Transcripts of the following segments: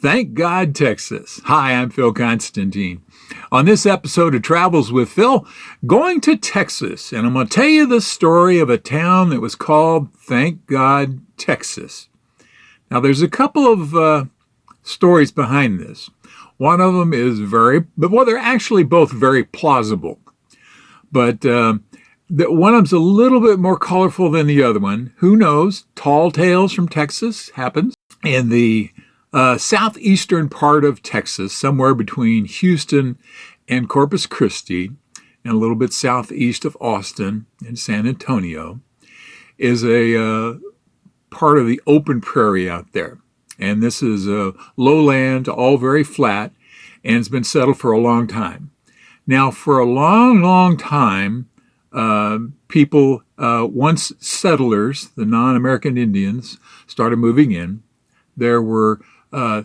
Thank God, Texas. Hi, I'm Phil Constantine. On this episode of Travels with Phil, going to Texas, and I'm going to tell you the story of a town that was called, thank God, Texas. Now, there's a couple of stories behind this. One of them is they're actually both very plausible. But one of them's a little bit more colorful than the other one. Who knows? Tall tales from Texas happens. In the southeastern part of Texas, somewhere between Houston and Corpus Christi, and a little bit southeast of Austin and San Antonio, is a part of the open prairie out there. And this is lowland, all very flat, and it's been settled for a long time. Now, for a long, long time, people, once settlers, the non-American Indians, started moving in, there were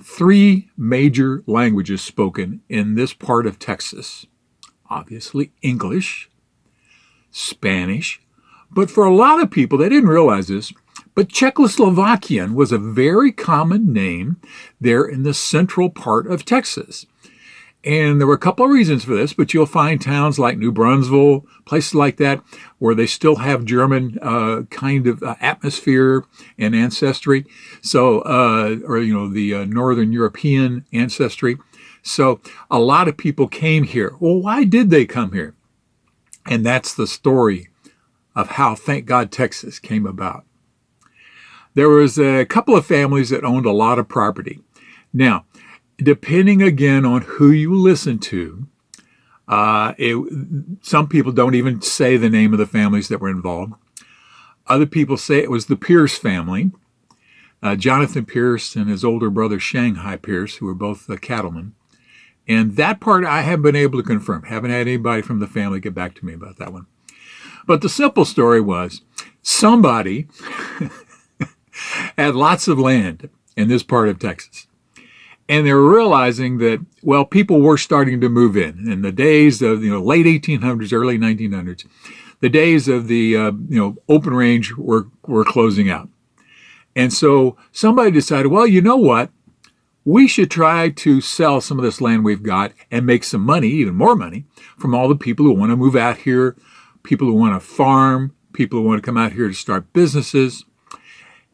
three major languages spoken in this part of Texas. Obviously, English, Spanish, but for a lot of people, they didn't realize this, but Czechoslovakian was a very common name there in the central part of Texas. And there were a couple of reasons for this, but you'll find towns like New Brunswick, places like that, where they still have German kind of atmosphere and ancestry. So, the Northern European ancestry. So a lot of people came here. Well, why did they come here? And that's the story of how, thank God, Texas came about. There was a couple of families that owned a lot of property. Now, depending again on who you listen to, some people don't even say the name of the families that were involved. Other people say it was the Pierce family, Jonathan Pierce and his older brother Shanghai Pierce, who were both cattlemen. And that part I haven't been able to confirm. Haven't had anybody from the family get back to me about that one. But the simple story was somebody had lots of land in this part of Texas. And they were realizing that, well, people were starting to move in the days of, late 1800s, early 1900s. The days of the, open range were closing out. And so somebody decided, well, you know what? We should try to sell some of this land we've got and make some money, even more money, from all the people who want to move out here, people who want to farm, people who want to come out here to start businesses.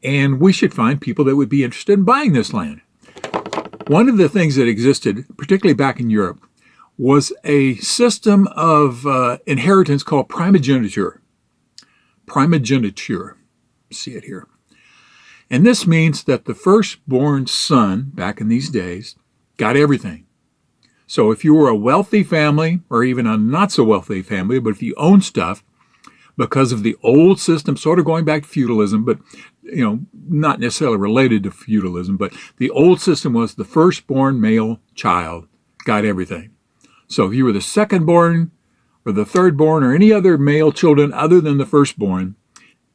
And we should find people that would be interested in buying this land. One of the things that existed, particularly back in Europe, was a system of inheritance called primogeniture. Primogeniture. See it here. And this means that the firstborn son, back in these days, got everything. So if you were a wealthy family, or even a not so wealthy family, but if you owned stuff, because of the old system, sort of going back to feudalism, but not necessarily related to feudalism, but the old system was the firstborn male child got everything. So if you were the secondborn or the thirdborn or any other male children other than the firstborn,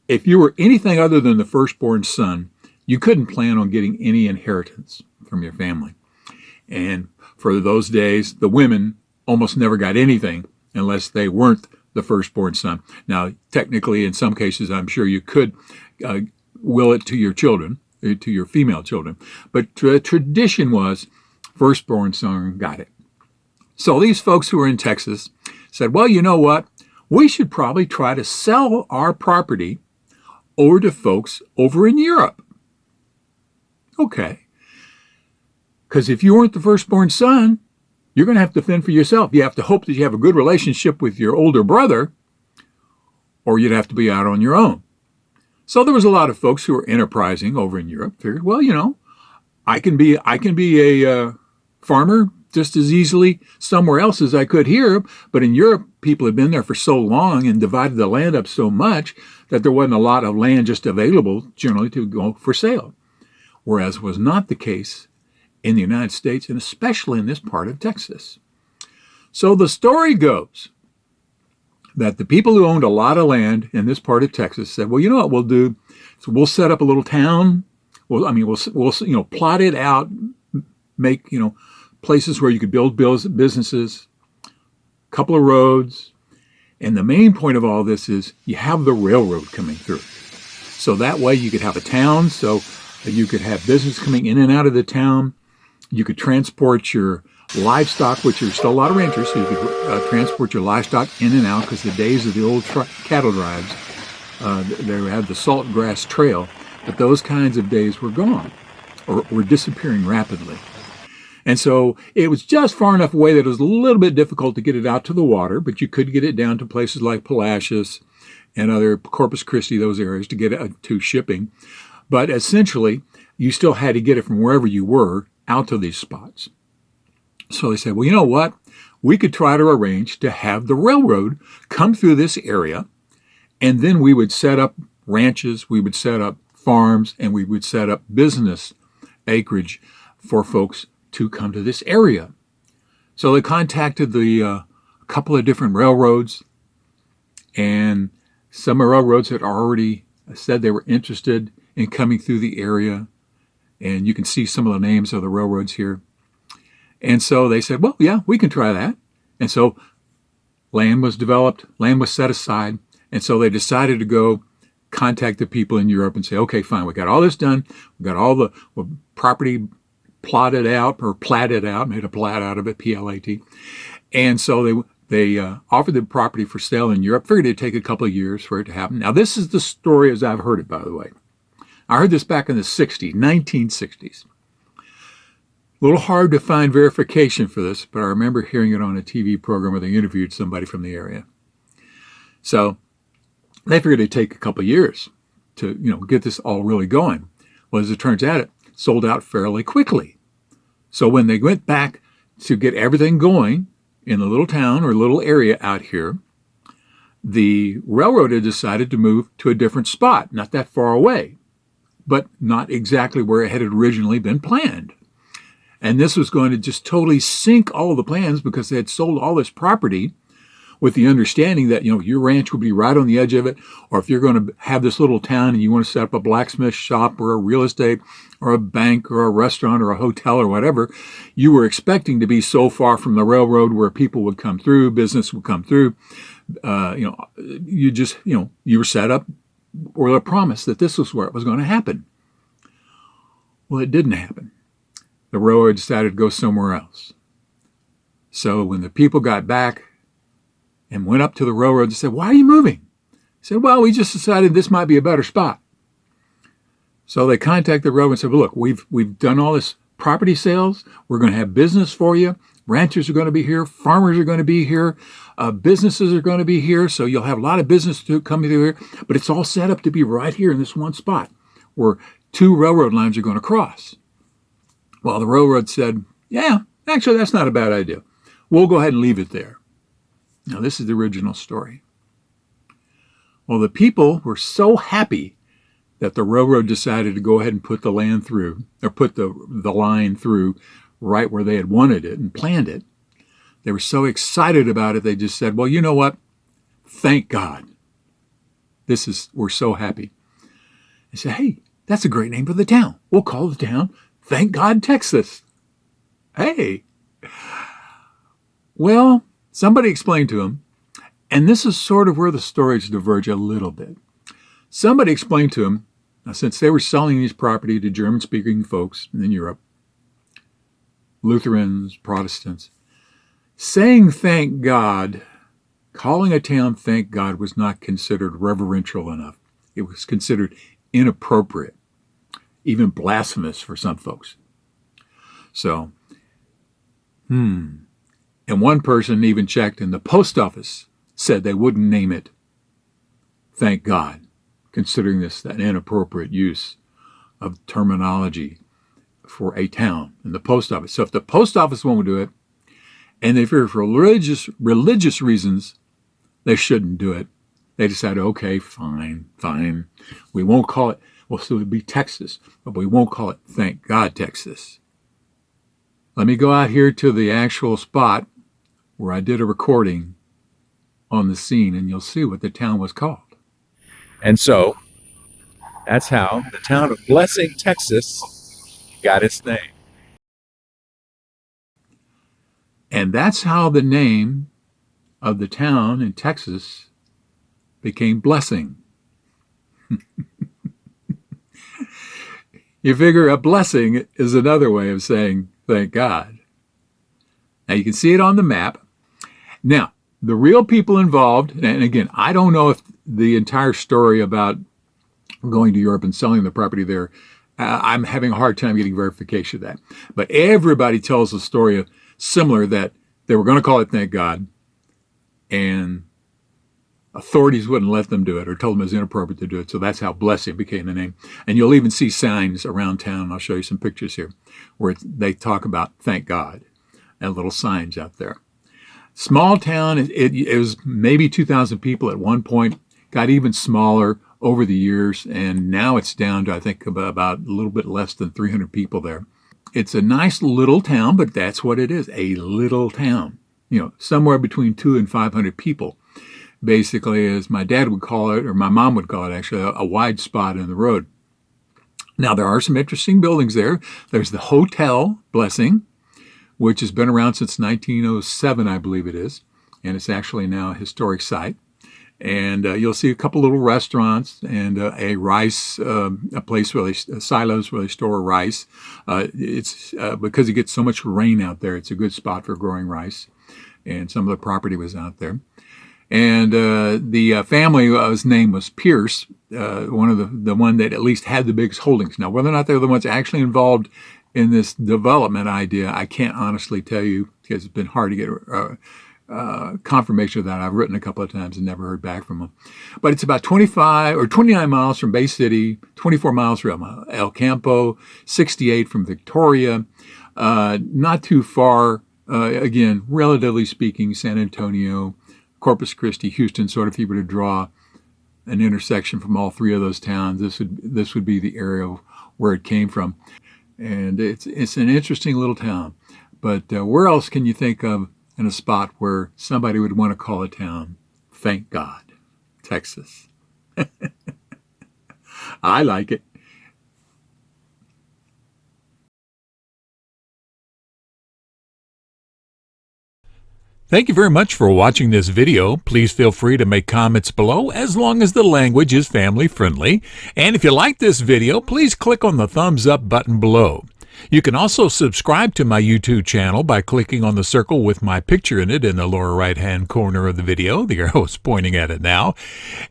if you were anything other than the firstborn son, you couldn't plan on getting any inheritance from your family. And for those days, the women almost never got anything unless they weren't the firstborn son. Now, technically, in some cases, I'm sure you could will it to your children, to your female children. But tradition was firstborn son got it. So these folks who were in Texas said, well, you know what? We should probably try to sell our property over to folks over in Europe. Okay. Because if you weren't the firstborn son, you're going to have to fend for yourself. You have to hope that you have a good relationship with your older brother, or you'd have to be out on your own. So there was a lot of folks who were enterprising over in Europe. Figured, well, I can be a farmer just as easily somewhere else as I could here. But in Europe, people had been there for so long and divided the land up so much that there wasn't a lot of land just available generally to go for sale. Whereas was not the case in the United States, and especially in this part of Texas. So the story goes that the people who owned a lot of land in this part of Texas said, well, you know what we'll do? So we'll set up a little town. We'll plot it out, make, places where you could build businesses, a couple of roads. And the main point of all this is you have the railroad coming through. So that way you could have a town, so you could have business coming in and out of the town. You could transport your livestock, which there's still a lot of ranchers, so you could transport your livestock in and out, because the days of the old cattle drives, they had the salt grass trail, but those kinds of days were gone, or were disappearing rapidly. And so it was just far enough away that it was a little bit difficult to get it out to the water, but you could get it down to places like Palacios and other Corpus Christi, those areas, to get it to shipping. But essentially, you still had to get it from wherever you were out to these spots. So they said, well, you know what? We could try to arrange to have the railroad come through this area, and then we would set up ranches, we would set up farms, and we would set up business acreage for folks to come to this area. So they contacted a couple of different railroads, and some railroads had already said they were interested in coming through the area, and you can see some of the names of the railroads here. And so they said, well, yeah, we can try that. And so land was developed, land was set aside, and so they decided to go contact the people in Europe and say, okay, fine, we got all this done, we got all the property plotted out, or platted out, made a plat out of it, P-L-A-T. And so they offered the property for sale in Europe. Figured it'd take a couple of years for it to happen. Now, this is the story as I've heard it, by the way. I heard this back in the 60s, 1960s. A little hard to find verification for this, but I remember hearing it on a TV program where they interviewed somebody from the area. So they figured it'd take a couple of years to, get this all really going. Well, as it turns out, it sold out fairly quickly. So when they went back to get everything going in the little town or little area out here, the railroad had decided to move to a different spot, not that far away, but not exactly where it had originally been planned. And this was going to just totally sink all of the plans, because they had sold all this property with the understanding that, your ranch would be right on the edge of it. Or if you're going to have this little town and you want to set up a blacksmith shop or a real estate or a bank or a restaurant or a hotel or whatever, you were expecting to be so far from the railroad where people would come through, business would come through. You were set up or a promise that this was where it was going to happen. Well, it didn't happen. The railroad decided to go somewhere else. So when the people got back and went up to the railroad and said, why are you moving? They said, well, we just decided this might be a better spot. So they contacted the railroad and said, well, look, we've done all this property sales. We're going to have business for you. Ranchers are going to be here. Farmers are going to be here. Businesses are going to be here. So you'll have a lot of business coming through here. But it's all set up to be right here in this one spot where two railroad lines are going to cross. Well, the railroad said, yeah, actually, that's not a bad idea. We'll go ahead and leave it there. Now, this is the original story. Well, the people were so happy that the railroad decided to go ahead and put the land through, or put the line through right where they had wanted it and planned it. They were so excited about it, they just said, well, you know what? Thank God. We're so happy. They said, hey, that's a great name for the town. We'll call the town Thank God, Texas. Hey. Well, somebody explained to him, and this is sort of where the stories diverge a little bit. Somebody explained to him, now since they were selling these property to German-speaking folks in Europe, Lutherans, Protestants, saying thank God, calling a town thank God was not considered reverential enough. It was considered inappropriate, even blasphemous for some folks. So, and one person even checked, and the post office said they wouldn't name it Thank God, considering this an inappropriate use of terminology for a town in the post office. So if the post office won't do it, and they fear for religious reasons, they shouldn't do it, they decided, okay, fine. We won't call it, well, so it would be Texas, but we won't call it Thank God, Texas. Let me go out here to the actual spot where I did a recording on the scene, and you'll see what the town was called. And so, that's how the town of Blessing, Texas got its name. And that's how the name of the town in Texas became Blessing. You figure a blessing is another way of saying thank God. Now you can see it on the map. Now, the real people involved, and again, I don't know if the entire story about going to Europe and selling the property there, I'm having a hard time getting verification of that. But everybody tells a story similar, that they were going to call it Thank God, and authorities wouldn't let them do it or told them it was inappropriate to do it. So that's how Blessing became the name. And you'll even see signs around town. I'll show you some pictures here where they talk about Thank God, and little signs out there. Small town, it was maybe 2,000 people at one point, got even smaller over the years, and now it's down to, I think, about a little bit less than 300 people there. It's a nice little town, but that's what it is, a little town. You know, somewhere between 200 and 500 people. Basically, as my dad would call it, or my mom would call it actually, a wide spot in the road. Now, there are some interesting buildings there. There's the Hotel Blessing, which has been around since 1907, I believe it is, and it's actually now a historic site. And you'll see a couple little restaurants and a rice, a place where silos where they store rice. It's because it gets so much rain out there, it's a good spot for growing rice. And some of the property was out there. And the family, his name was Pierce, one of the one that at least had the biggest holdings. Now, whether or not they're the ones actually involved in this development idea, I can't honestly tell you, because it's been hard to get confirmation of that. I've written a couple of times and never heard back from them. But it's about 25 or 29 miles from Bay City, 24 miles from El Campo, 68 from Victoria, not too far, again, relatively speaking, San Antonio, Corpus Christi, Houston, sort of if you were to draw an intersection from all three of those towns, this would be the area where it came from. And it's an interesting little town. But where else can you think of in a spot where somebody would want to call a town Thank God? Texas. I like it. Thank you very much for watching this video. Please feel free to make comments below as long as the language is family friendly. And if you like this video, please click on the thumbs up button below. You can also subscribe to my YouTube channel by clicking on the circle with my picture in it in the lower right hand corner of the video. The arrow is pointing at it now.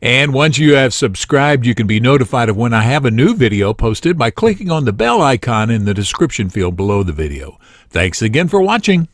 And once you have subscribed, you can be notified of when I have a new video posted by clicking on the bell icon in the description field below the video. Thanks again for watching.